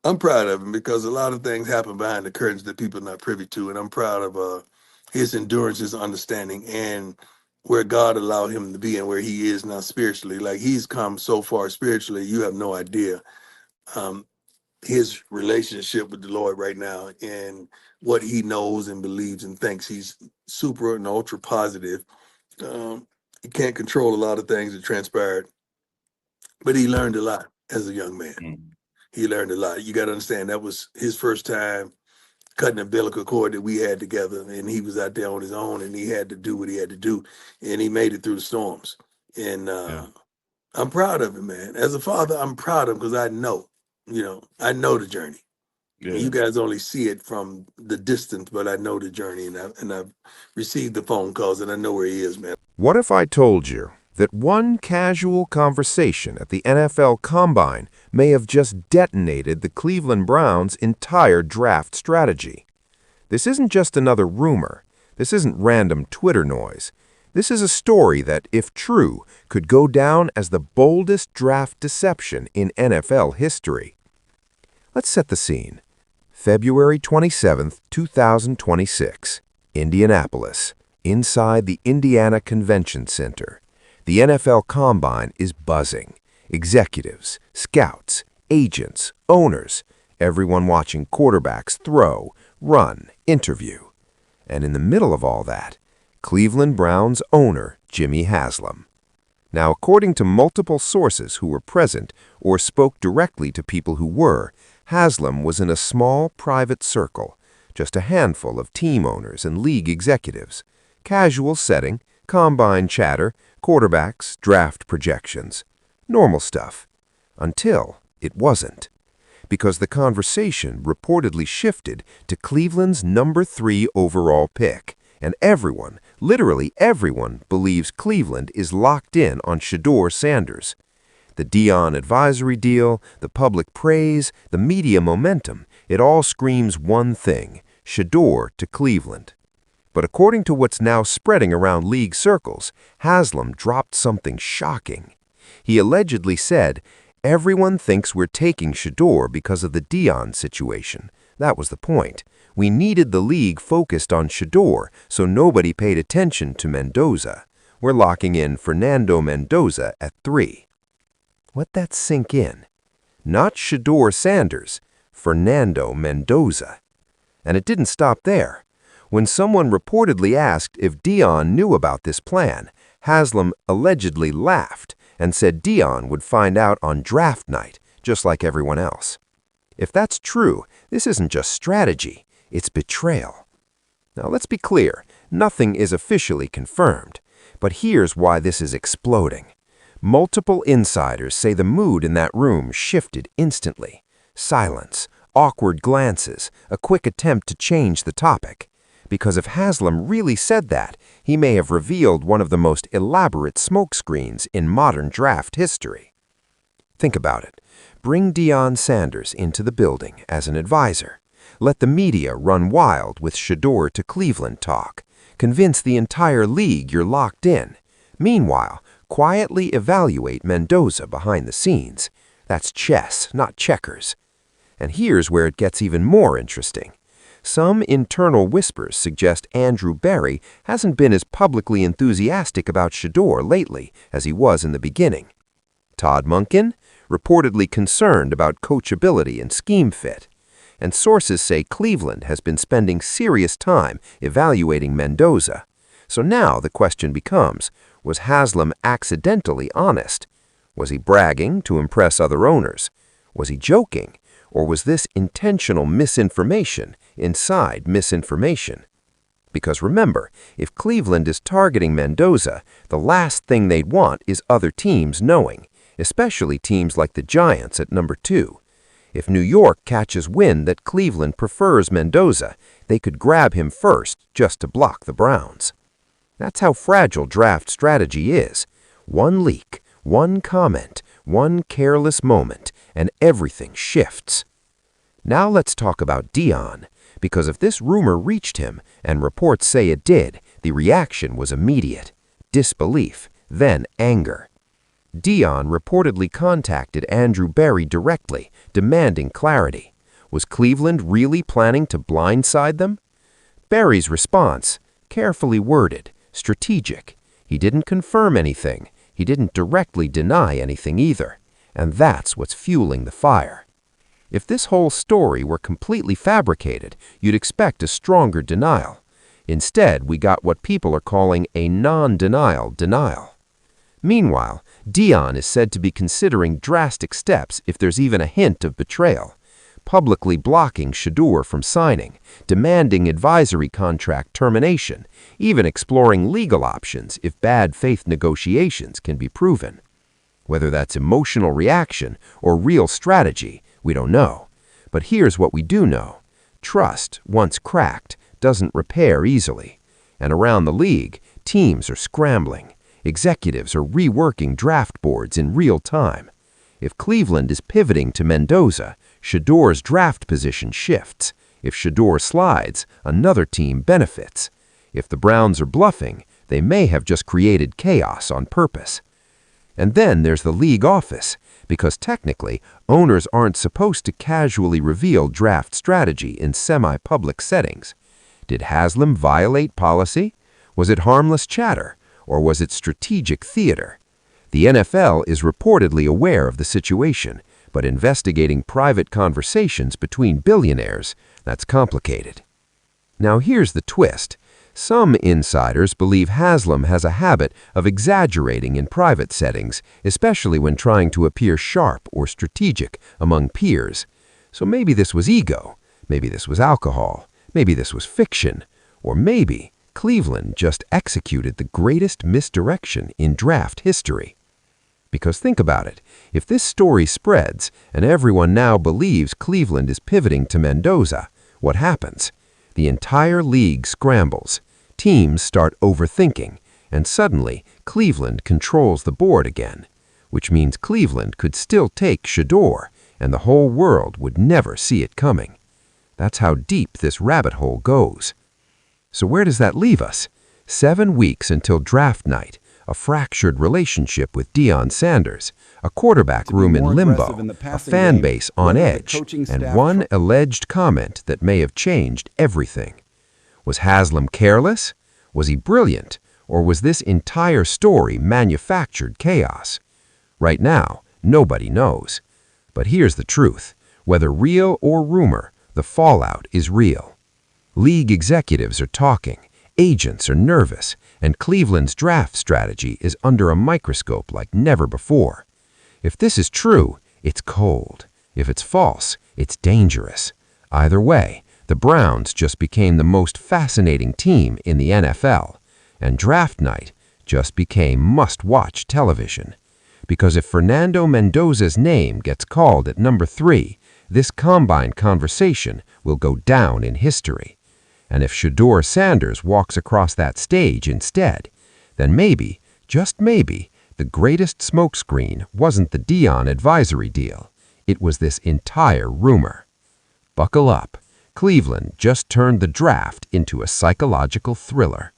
I'm proud of him because a lot of things happen behind the curtains that people are not privy to, and I'm proud of his endurance, his understanding, and where God allowed him to be and where he is now spiritually. Like he's come so far spiritually, you have no idea. Um, his relationship with the Lord right now and what he knows and believes and thinks, he's super and ultra positive. He can't control a lot of things that transpired, but he learned a lot as a young man. Mm. He learned a lot. You got to understand that was his first time cutting the umbilical cord that we had together, and he was out there on his own, and he had to do what he had to do, and he made it through the storms. And Yeah. I'm proud of him, man. As a father, I'm proud of him because I know the journey. You Yeah. guys only see it from the distance, but I know the journey, and I've received the phone calls, and I know where he is, man. What if I told you that one casual conversation at the NFL Combine may have just detonated the Cleveland Browns' entire draft strategy? This isn't just another rumor. This isn't random Twitter noise. This is a story that, if true, could go down as the boldest draft deception in NFL history. Let's set the scene. February 27th, 2026, Indianapolis, inside the Indiana Convention Center. The NFL Combine is buzzing. Executives, scouts, agents, owners, everyone watching quarterbacks throw, run, interview. And in the middle of all that, Cleveland Browns owner Jimmy Haslam. Now, according to multiple sources who were present or spoke directly to people who were, Haslam was in a small private circle, just a handful of team owners and league executives. Casual setting, combine chatter, quarterbacks, draft projections. Normal stuff. Until it wasn't. Because the conversation reportedly shifted to Cleveland's number 3 overall pick, and everyone, literally everyone, believes Cleveland is locked in on Shador Sanders. The Deion advisory deal, the public praise, the media momentum, it all screams one thing: Shador to Cleveland. But according to what's now spreading around league circles, Haslam dropped something shocking. He allegedly said, "Everyone thinks we're taking Shador because of the Deion situation. That was the point. We needed the league focused on Shador, so nobody paid attention to Mendoza. We're locking in Fernando Mendoza at 3. Let that sink in. Not Shador Sanders, Fernando Mendoza. And it didn't stop there. When someone reportedly asked if Deion knew about this plan, Haslam allegedly laughed and said Deion would find out on draft night, just like everyone else. If that's true, this isn't just strategy, it's betrayal. Now let's be clear, nothing is officially confirmed, but here's why this is exploding. Multiple insiders say the mood in that room shifted instantly. Silence, awkward glances, a quick attempt to change the topic. Because if Haslam really said that, he may have revealed one of the most elaborate smokescreens in modern draft history. Think about it. Bring Deion Sanders into the building as an advisor. Let the media run wild with Shador to Cleveland talk. Convince the entire league you're locked in. Meanwhile, quietly evaluate Mendoza behind the scenes. That's chess, not checkers. And here's where it gets even more interesting. Some internal whispers suggest Andrew Berry hasn't been as publicly enthusiastic about Shador lately as he was in the beginning. Todd Monken, reportedly concerned about coachability and scheme fit. And sources say Cleveland has been spending serious time evaluating Mendoza. So now the question becomes, was Haslam accidentally honest? Was he bragging to impress other owners? Was he joking? Or was this intentional misinformation inside misinformation? Because remember, if Cleveland is targeting Mendoza, the last thing they'd want is other teams knowing, especially teams like the Giants at number 2. If New York catches wind that Cleveland prefers Mendoza, they could grab him first just to block the Browns. That's how fragile draft strategy is. One leak, one comment, one careless moment, and everything shifts. Now let's talk about Deion, because if this rumor reached him, and reports say it did, the reaction was immediate. Disbelief, then anger. Deion reportedly contacted Andrew Berry directly, demanding clarity. Was Cleveland really planning to blindside them? Berry's response, carefully worded, strategic. He didn't confirm anything. He didn't directly deny anything either. And that's what's fueling the fire. If this whole story were completely fabricated, you'd expect a stronger denial. Instead, we got what people are calling a non-denial denial. Meanwhile, Deion is said to be considering drastic steps if there's even a hint of betrayal. Publicly blocking Shador from signing, demanding advisory contract termination, even exploring legal options if bad faith negotiations can be proven. Whether that's emotional reaction or real strategy, we don't know. But here's what we do know. Trust, once cracked, doesn't repair easily. And around the league, teams are scrambling. Executives are reworking draft boards in real time. If Cleveland is pivoting to Mendoza, Shador's draft position shifts. If Shador slides, another team benefits. If the Browns are bluffing, they may have just created chaos on purpose. And then there's the league office, because technically, owners aren't supposed to casually reveal draft strategy in semi-public settings. Did Haslam violate policy? Was it harmless chatter? Or was it strategic theater? The NFL is reportedly aware of the situation, but investigating private conversations between billionaires, that's complicated. Now here's the twist. Some insiders believe Haslam has a habit of exaggerating in private settings, especially when trying to appear sharp or strategic among peers. So maybe this was ego, maybe this was alcohol, maybe this was fiction, or maybe Cleveland just executed the greatest misdirection in draft history. Because think about it, if this story spreads and everyone now believes Cleveland is pivoting to Mendoza, what happens? The entire league scrambles. Teams start overthinking, and suddenly Cleveland controls the board again, which means Cleveland could still take Shador, and the whole world would never see it coming. That's how deep this rabbit hole goes. So where does that leave us? 7 weeks until draft night, a fractured relationship with Deion Sanders, a quarterback room in limbo, a fan base on edge, and one alleged comment that may have changed everything. Was Haslam careless? Was he brilliant? Or was this entire story manufactured chaos? Right now, nobody knows. But here's the truth. Whether real or rumor, the fallout is real. League executives are talking, agents are nervous, and Cleveland's draft strategy is under a microscope like never before. If this is true, it's cold. If it's false, it's dangerous. Either way, the Browns just became the most fascinating team in the NFL, and draft night just became must-watch television. Because if Fernando Mendoza's name gets called at number 3, this combine conversation will go down in history. And if Shador Sanders walks across that stage instead, then maybe, just maybe, the greatest smokescreen wasn't the Deion advisory deal. It was this entire rumor. Buckle up. Cleveland just turned the draft into a psychological thriller.